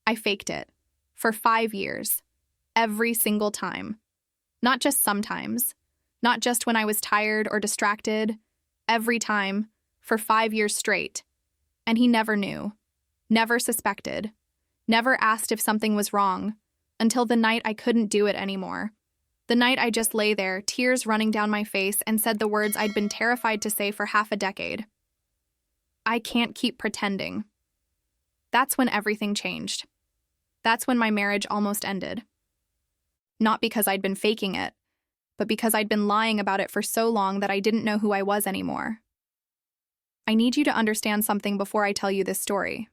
I faked it. For 5 years. Every single time. Not just sometimes. Not just when I was tired or distracted. Every time. For 5 years straight. And he never knew. Never suspected. Never asked if something was wrong. Until the night I couldn't do it anymore. The night I just lay there, tears running down my face, and said the words I'd been terrified to say for half a decade. I can't keep pretending. That's when everything changed. That's when my marriage almost ended. Not because I'd been faking it, but because I'd been lying about it for so long that I didn't know who I was anymore. I need you to understand something before I tell you this story.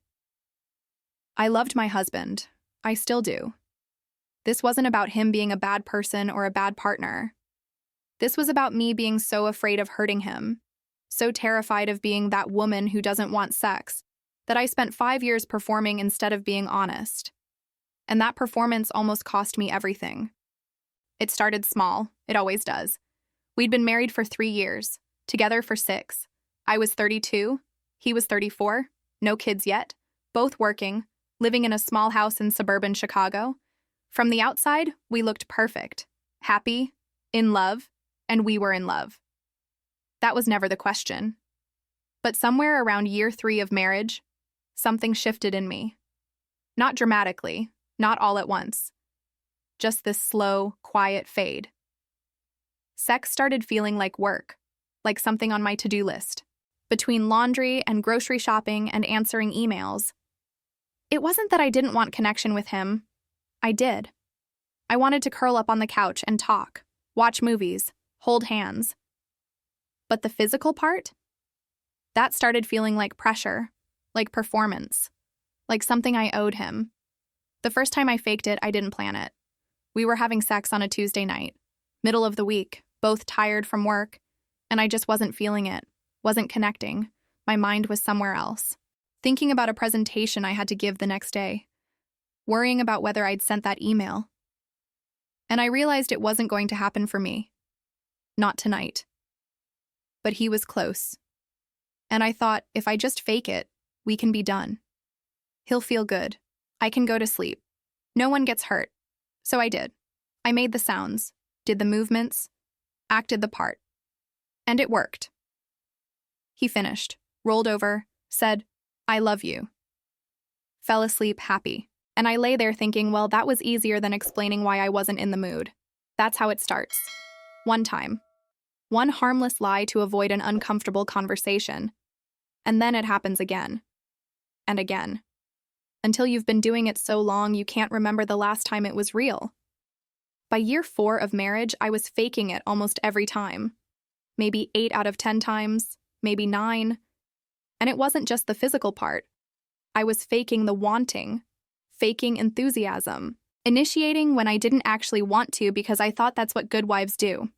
I loved my husband. I still do. This wasn't about him being a bad person or a bad partner. This was about me being so afraid of hurting him, so terrified of being that woman who doesn't want sex, that I spent 5 years performing instead of being honest. And that performance almost cost me everything. It started small, it always does. We'd been married for 3 years, together for 6. I was 32, he was 34, no kids yet, both working, living in a small house in suburban Chicago. From the outside, we looked perfect, happy, in love, and we were in love. That was never the question. But somewhere around year 3 of marriage, something shifted in me. Not dramatically, not all at once. Just this slow, quiet fade. Sex started feeling like work, like something on my to-do list. Between laundry and grocery shopping and answering emails. It wasn't that I didn't want connection with him. I did. I wanted to curl up on the couch and talk, watch movies, hold hands. But the physical part? That started feeling like pressure, like performance, like something I owed him. The first time I faked it, I didn't plan it. We were having sex on a Tuesday night, middle of the week, both tired from work, and I just wasn't feeling it, wasn't connecting. My mind was somewhere else. Thinking about a presentation I had to give the next day. Worrying about whether I'd sent that email. And I realized it wasn't going to happen for me. Not tonight. But he was close. And I thought, if I just fake it, we can be done. He'll feel good. I can go to sleep. No one gets hurt. So I did. I made the sounds, did the movements, acted the part. And it worked. He finished, rolled over, said, "I love you." Fell asleep happy. And I lay there thinking, well, that was easier than explaining why I wasn't in the mood. That's how it starts. One time. One harmless lie to avoid an uncomfortable conversation. And then it happens again. And again. Until you've been doing it so long you can't remember the last time it was real. By year 4 of marriage, I was faking it almost every time. Maybe 8 out of 10 times, maybe 9. And it wasn't just the physical part. I was faking the wanting. Faking enthusiasm, initiating when I didn't actually want to because I thought that's what good wives do,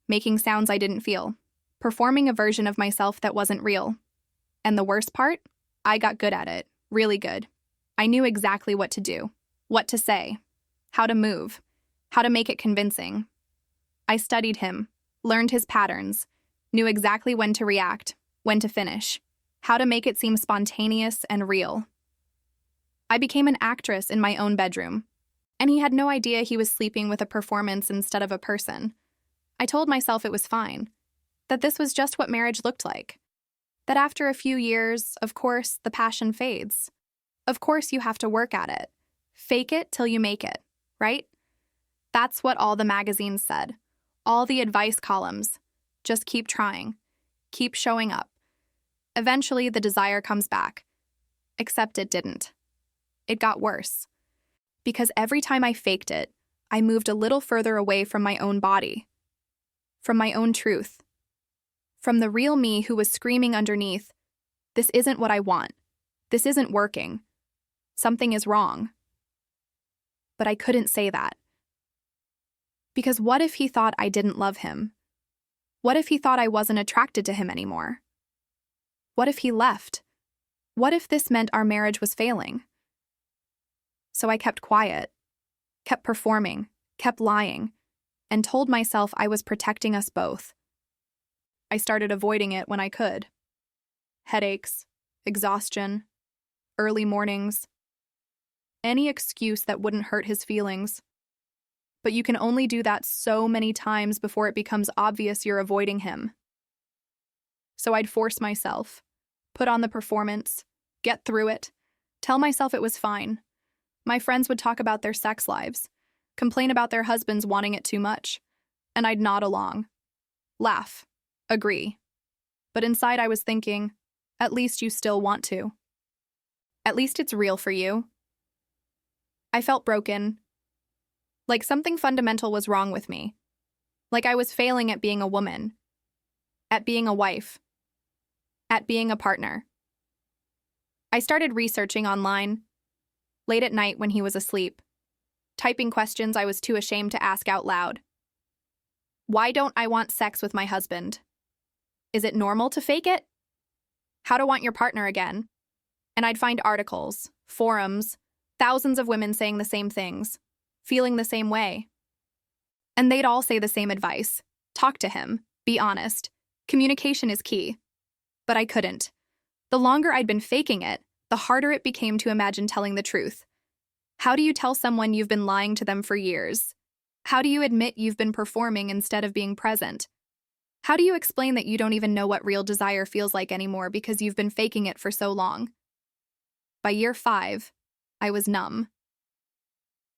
making sounds I didn't feel, performing a version of myself that wasn't real. And the worst part? I got good at it, really good. I knew exactly what to do, what to say, how to move, how to make it convincing. I studied him, learned his patterns, knew exactly when to react, when to finish, how to make it seem spontaneous and real. I became an actress in my own bedroom, and he had no idea he was sleeping with a performance instead of a person. I told myself it was fine, that this was just what marriage looked like, that after a few years, of course, the passion fades. Of course you have to work at it. Fake it till you make it, right? That's what all the magazines said, all the advice columns. Just keep trying, keep showing up. Eventually the desire comes back, except it didn't. It got worse. Because every time I faked it, I moved a little further away from my own body, from my own truth, from the real me who was screaming underneath, "This isn't what I want. This isn't working. Something is wrong." But I couldn't say that. Because what if he thought I didn't love him? What if he thought I wasn't attracted to him anymore? What if he left? What if this meant our marriage was failing? So I kept quiet, kept performing, kept lying, and told myself I was protecting us both. I started avoiding it when I could. Headaches, exhaustion, early mornings. any excuse that wouldn't hurt his feelings. But you can only do that so many times before it becomes obvious you're avoiding him. So I'd force myself, put on the performance, get through it, tell myself it was fine. My friends would talk about their sex lives, complain about their husbands wanting it too much, and I'd nod along, laugh, agree. But inside I was thinking, at least you still want to. At least it's real for you. I felt broken, like something fundamental was wrong with me, like I was failing at being a woman, at being a wife, at being a partner. I started researching online, late at night when he was asleep, typing questions I was too ashamed to ask out loud. Why don't I want sex with my husband? Is it normal to fake it? How to want your partner again? And I'd find articles, forums, thousands of women saying the same things, feeling the same way. And they'd all say the same advice. Talk to him. Be honest. Communication is key. But I couldn't. The longer I'd been faking it, the harder it became to imagine telling the truth. How do you tell someone you've been lying to them for years? How do you admit you've been performing instead of being present? How do you explain that you don't even know what real desire feels like anymore because you've been faking it for so long? By year 5, I was numb.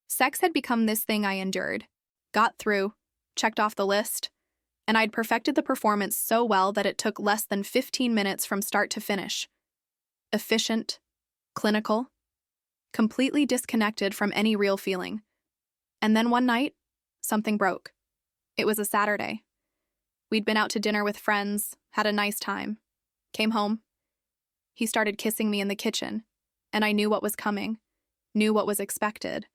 Sex had become this thing I endured, got through, checked off the list, and I'd perfected the performance so well that it took less than 15 minutes from start to finish. Efficient, clinical, completely disconnected from any real feeling. And then one night, something broke. It was a Saturday. We'd been out to dinner with friends, had a nice time, came home. He started kissing me in the kitchen, and I knew what was coming, knew what was expected.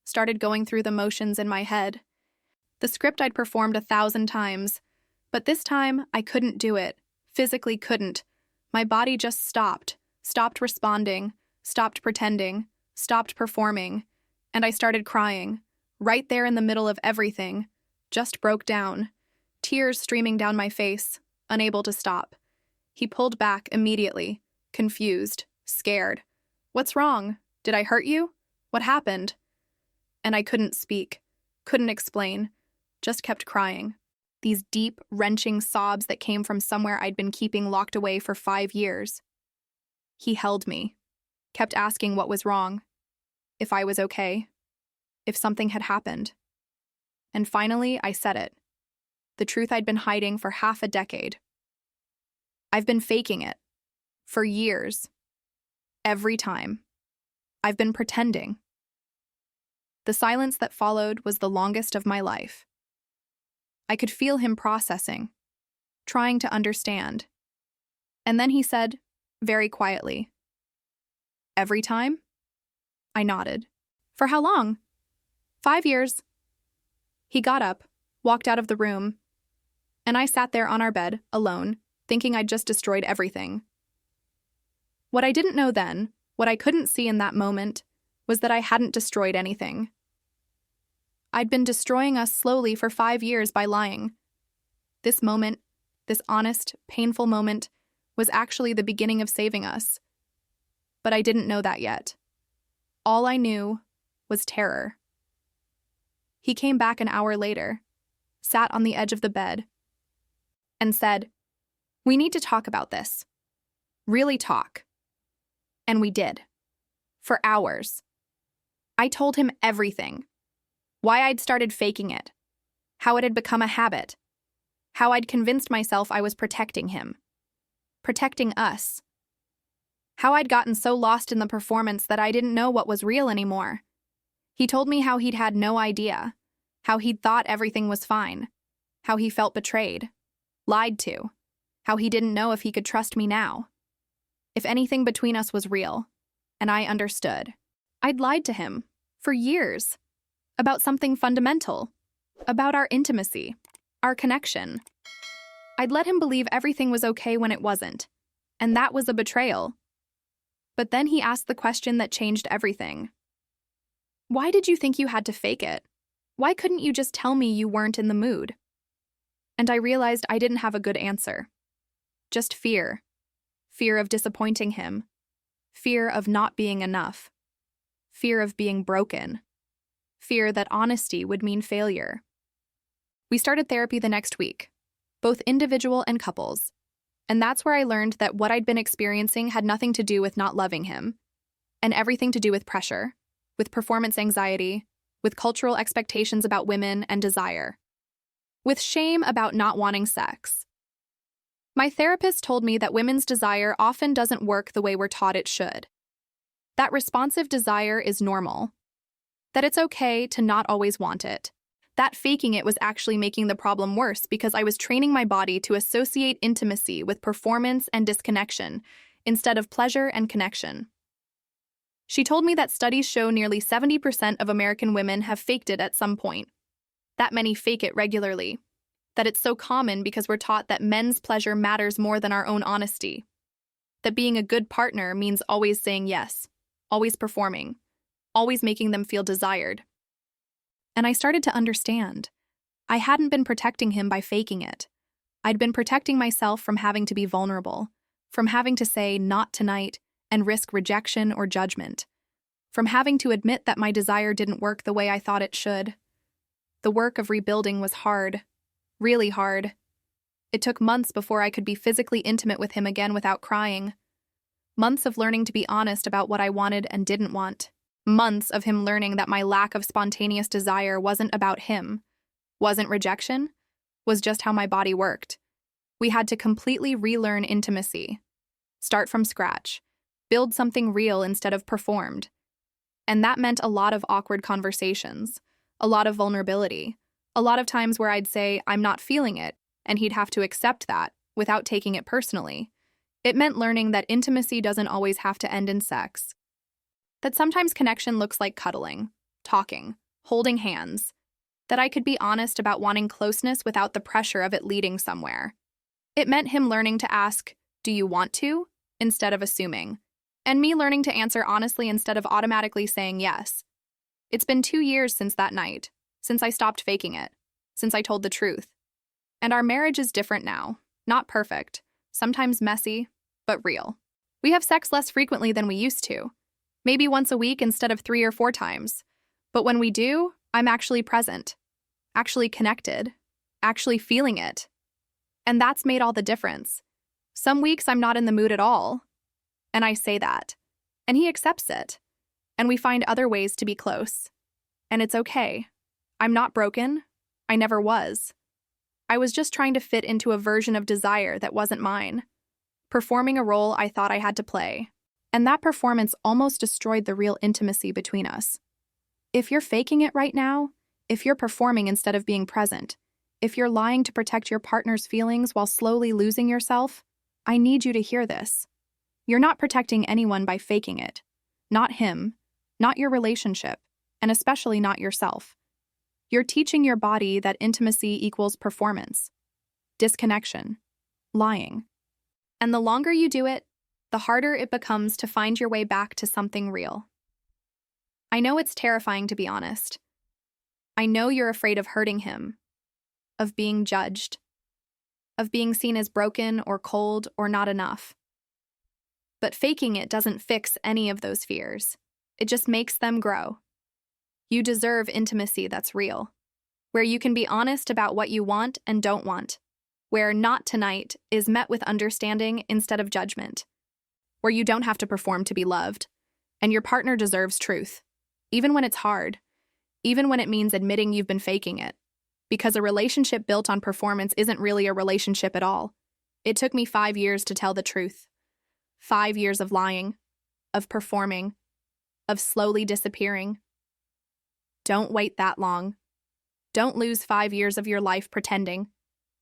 Started going through the motions in my head. The script I'd performed 1,000 times, but this time I couldn't do it, physically couldn't. My body just stopped responding, stopped pretending, stopped performing, and I started crying, right there in the middle of everything, just broke down, tears streaming down my face, unable to stop. He pulled back immediately, confused, scared. What's wrong? Did I hurt you? What happened? And I couldn't speak, couldn't explain, just kept crying. These deep, wrenching sobs that came from somewhere I'd been keeping locked away for 5 years. He held me, kept asking what was wrong, if I was okay, if something had happened. And finally, I said it. The truth I'd been hiding for half a decade. I've been faking it. For years. Every time. I've been pretending. The silence that followed was the longest of my life. I could feel him processing, trying to understand. And then he said, very quietly, "Every time?" I nodded. "For how long?" "5 years." He got up, walked out of the room, and I sat there on our bed, alone, thinking I'd just destroyed everything. What I didn't know then, what I couldn't see in that moment, was that I hadn't destroyed anything. I'd been destroying us slowly for 5 years by lying. This moment, this honest, painful moment, was actually the beginning of saving us. But I didn't know that yet. All I knew was terror. He came back an hour later, sat on the edge of the bed, and said, "We need to talk about this. Really talk." And we did. For hours. I told him everything. Why I'd started faking it. How it had become a habit. How I'd convinced myself I was protecting him. Protecting us. How I'd gotten so lost in the performance that I didn't know what was real anymore. He told me how he'd had no idea. How he'd thought everything was fine. How he felt betrayed. Lied to. How he didn't know if he could trust me now. If anything between us was real. And I understood. I'd lied to him. For years. About something fundamental. About our intimacy. Our connection. I'd let him believe everything was okay when it wasn't. And that was a betrayal. But then he asked the question that changed everything. Why did you think you had to fake it? Why couldn't you just tell me you weren't in the mood? And I realized I didn't have a good answer. Just fear. Fear of disappointing him. Fear of not being enough. fear of being broken, fear that honesty would mean failure. We started therapy the next week, both individual and couples, and that's where I learned that what I'd been experiencing had nothing to do with not loving him, and everything to do with pressure, with performance anxiety, with cultural expectations about women and desire, with shame about not wanting sex. My therapist told me that women's desire often doesn't work the way we're taught it should. That responsive desire is normal. That it's okay to not always want it. That faking it was actually making the problem worse because I was training my body to associate intimacy with performance and disconnection instead of pleasure and connection. She told me that studies show nearly 70% of American women have faked it at some point. That many fake it regularly. That it's so common because we're taught that men's pleasure matters more than our own honesty. That being a good partner means always saying yes, always performing, always making them feel desired. And I started to understand. I hadn't been protecting him by faking it. I'd been protecting myself from having to be vulnerable, from having to say not tonight and risk rejection or judgment, from having to admit that my desire didn't work the way I thought it should. The work of rebuilding was hard. Really hard. It took months before I could be physically intimate with him again without crying. Months of learning to be honest about what I wanted and didn't want. Months of him learning that my lack of spontaneous desire wasn't about him, wasn't rejection, was just how my body worked. We had to completely relearn intimacy. Start from scratch. Build something real instead of performed. And that meant a lot of awkward conversations, a lot of vulnerability. A lot of times where I'd say, I'm not feeling it, and he'd have to accept that without taking it personally. It meant learning that intimacy doesn't always have to end in sex. That sometimes connection looks like cuddling, talking, holding hands. That I could be honest about wanting closeness without the pressure of it leading somewhere. It meant him learning to ask, do you want to? Instead of assuming. And me learning to answer honestly instead of automatically saying yes. It's been 2 years since that night. Since I stopped faking it, since I told the truth. And our marriage is different now. Not perfect, sometimes messy, but real. We have sex less frequently than we used to. Maybe once a week instead of 3 or 4 times. But when we do, I'm actually present, actually connected, actually feeling it. And that's made all the difference. Some weeks I'm not in the mood at all. And I say that. And he accepts it. And we find other ways to be close. And it's okay. I'm not broken. I never was. I was just trying to fit into a version of desire that wasn't mine, performing a role I thought I had to play, and that performance almost destroyed the real intimacy between us. If you're faking it right now, if you're performing instead of being present, if you're lying to protect your partner's feelings while slowly losing yourself, I need you to hear this. You're not protecting anyone by faking it. Not him, not your relationship, and especially not yourself. You're teaching your body that intimacy equals performance, disconnection, lying. And the longer you do it, the harder it becomes to find your way back to something real. I know it's terrifying to be honest. I know you're afraid of hurting him, of being judged, of being seen as broken or cold or not enough. But faking it doesn't fix any of those fears. It just makes them grow. You deserve intimacy that's real, where you can be honest about what you want and don't want, where not tonight is met with understanding instead of judgment, where you don't have to perform to be loved, and your partner deserves truth, even when it's hard, even when it means admitting you've been faking it, because a relationship built on performance isn't really a relationship at all. It took me 5 years to tell the truth. 5 years of lying, of performing, of slowly disappearing. Don't wait that long. Don't lose 5 years of your life pretending.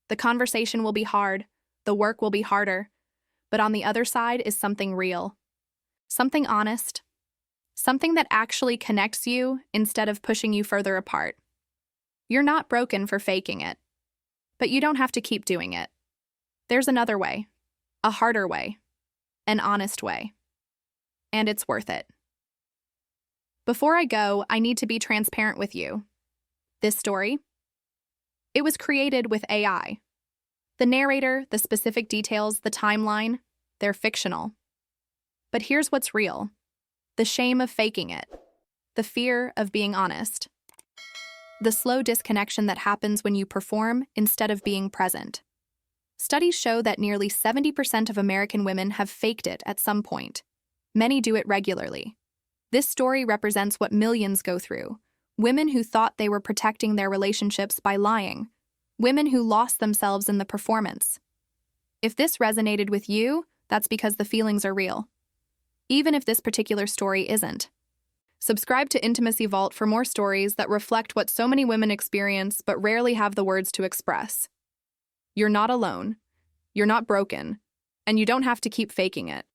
The conversation will be hard, the work will be harder, but on the other side is something real. Something honest. Something that actually connects you instead of pushing you further apart. You're not broken for faking it, but you don't have to keep doing it. There's another way, a harder way, an honest way, and it's worth it. Before I go, I need to be transparent with you. This story, it was created with AI. The narrator, the specific details, the timeline, they're fictional. But here's what's real: the shame of faking it, the fear of being honest. The slow disconnection that happens when you perform instead of being present. Studies show that nearly 70% of American women have faked it at some point. Many do it regularly. This story represents what millions go through. Women who thought they were protecting their relationships by lying. Women who lost themselves in the performance. If this resonated with you, that's because the feelings are real. Even if this particular story isn't. Subscribe to Intimacy Vault for more stories that reflect what so many women experience but rarely have the words to express. You're not alone. You're not broken. And you don't have to keep faking it.